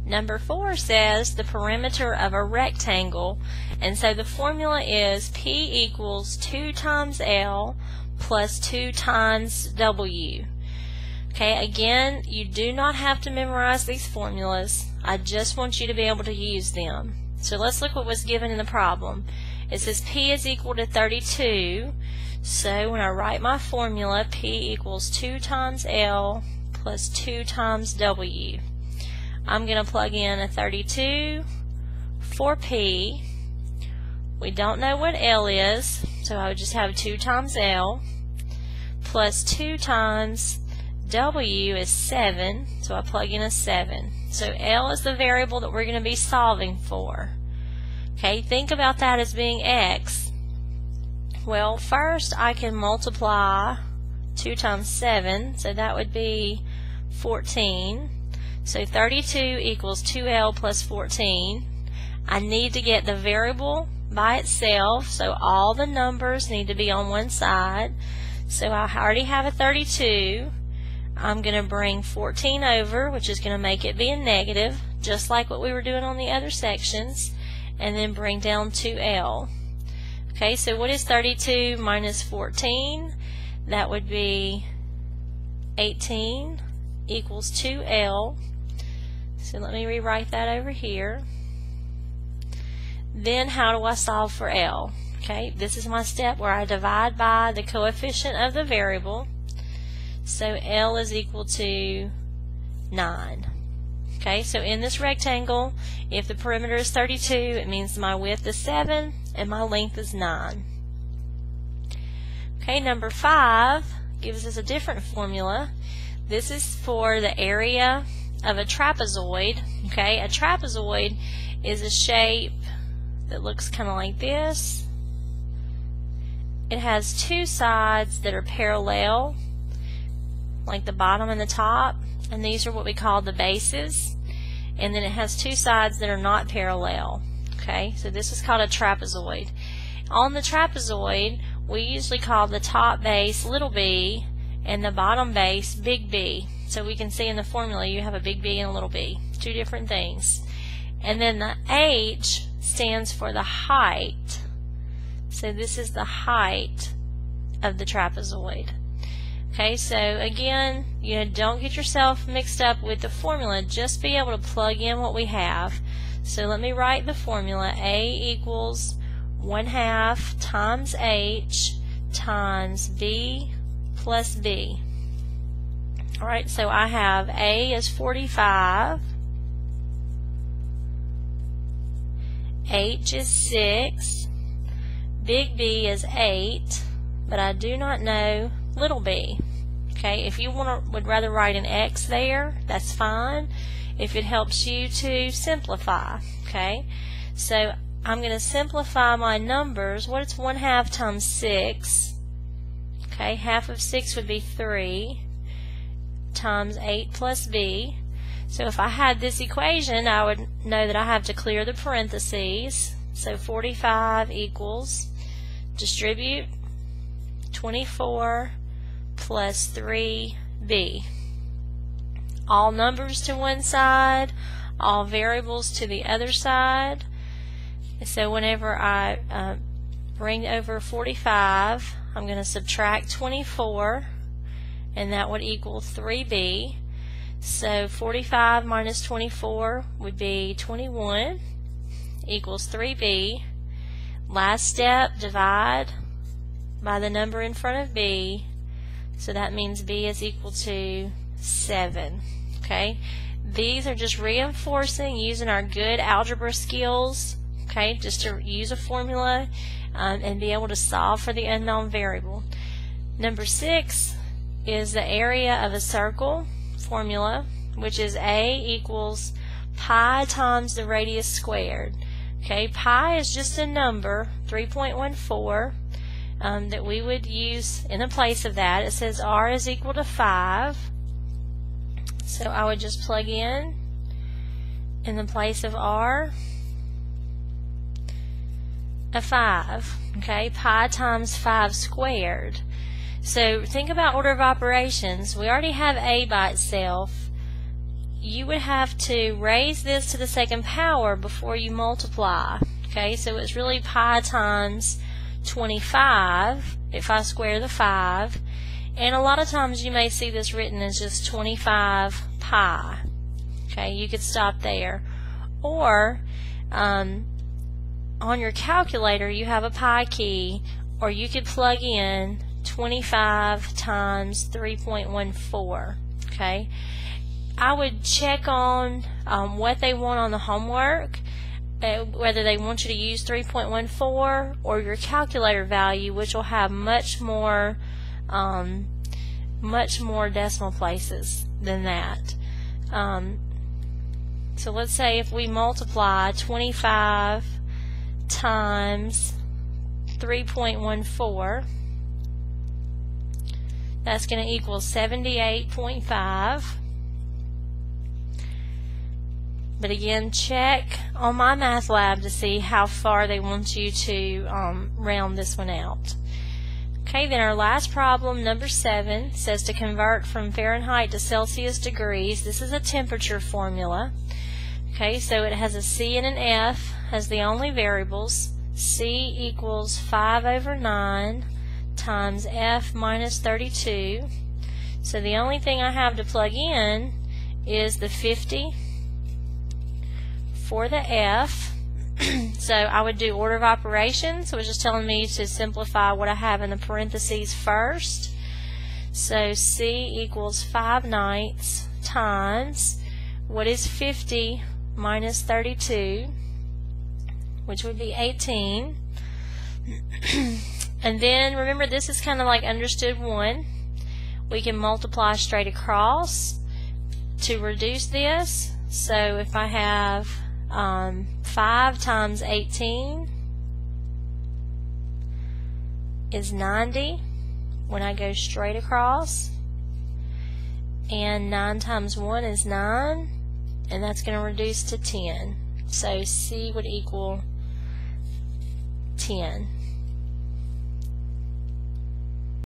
Number 4 says the perimeter of a rectangle, and so the formula is P equals 2 times L plus 2 times W. Okay, again, you do not have to memorize these formulas. I just want you to be able to use them. So let's look what was given in the problem. It says P is equal to 32, so when I write my formula, P equals 2 times L plus 2 times W. I'm going to plug in a 32 for P. We don't know what L is, so I would just have 2 times L plus 2 times W is 7, so I plug in a 7. So L is the variable that we're going to be solving for. Okay, think about that as being X. Well, first I can multiply 2 times 7, so that would be 14. So 32 equals 2L plus 14. I need to get the variable by itself, so all the numbers need to be on one side. So I already have a 32. I'm going to bring 14 over, which is going to make it be a negative, just like what we were doing on the other sections, and then bring down 2L. Okay, so what is 32 minus 14? That would be 18 equals 2L. So let me rewrite that over here. Then how do I solve for L? Okay, this is my step where I divide by the coefficient of the variable. So L is equal to 9. Okay, so in this rectangle, if the perimeter is 32, it means my width is 7 and my length is 9. Okay, number 5 gives us a different formula. This is for the area of a trapezoid. Okay, a trapezoid is a shape that looks kind of like this. It has two sides that are parallel, like the bottom and the top, and these are what we call the bases. And then it has two sides that are not parallel. Okay, so this is called a trapezoid. On the trapezoid, we usually call the top base little b and the bottom base big B. So we can see in the formula you have a big B and a little b, two different things. And then the H stands for the height. So this is the height of the trapezoid. Okay, so again, don't get yourself mixed up with the formula. Just be able to plug in what we have. So let me write the formula. A equals 1/2 times H times B plus B. Alright, so I have A is 45, H is 6, big B is 8, but I do not know little b. Okay, if you would rather write an X there, that's fine, if it helps you to simplify. Okay, so I'm going to simplify my numbers. What is 1/2 times 6? Okay, half of 6 would be 3 times 8 plus b. So if I had this equation, I would know that I have to clear the parentheses. So 45 equals, distribute 24 plus 3b. All numbers to one side, all variables to the other side. So whenever I bring over 45, I'm going to subtract 24, and that would equal 3b. So 45 minus 24 would be 21 equals 3b. Last step, divide by the number in front of b. So that means b is equal to 7. Okay, these are just reinforcing using our good algebra skills. Okay, just to use a formula and be able to solve for the unknown variable. Number 6 is the area of a circle formula, which is A equals pi times the radius squared. Okay, pi is just a number, 3.14, that we would use in the place of that. It says R is equal to 5. So I would just plug in the place of R a 5. Okay, pi times 5 squared. So think about order of operations. We already have A by itself. you would have to raise this to the second power before you multiply. Okay, so it's really pi times 25 if I square the 5, and a lot of times you may see this written as just 25 pi. Okay, you could stop there, or on your calculator you have a pi key, or you could plug in 25 times 3.14. Okay, I would check on what they want on the homework, whether they want you to use 3.14 or your calculator value, which will have much more decimal places than that. So let's say if we multiply 25 times 3.14, that's going to equal 78.5. But again, check on My Math Lab to see how far they want you to round this one out. Okay, then our last problem, number 7, says to convert from Fahrenheit to Celsius degrees. This is a temperature formula. Okay, so it has a C and an F as the only variables. C equals 5 over 9 times F minus 32. So the only thing I have to plug in is the 50 for the F. So I would do order of operations, so it's just telling me to simplify what I have in the parentheses first. So C equals 5/9 times, what is 50 minus 32, which would be 18. And then remember, this is kind of like understood 1. We can multiply straight across to reduce this. So if I have 5 times 18 is 90 when I go straight across, and 9 times 1 is 9, and that's going to reduce to 10. So C would equal 10.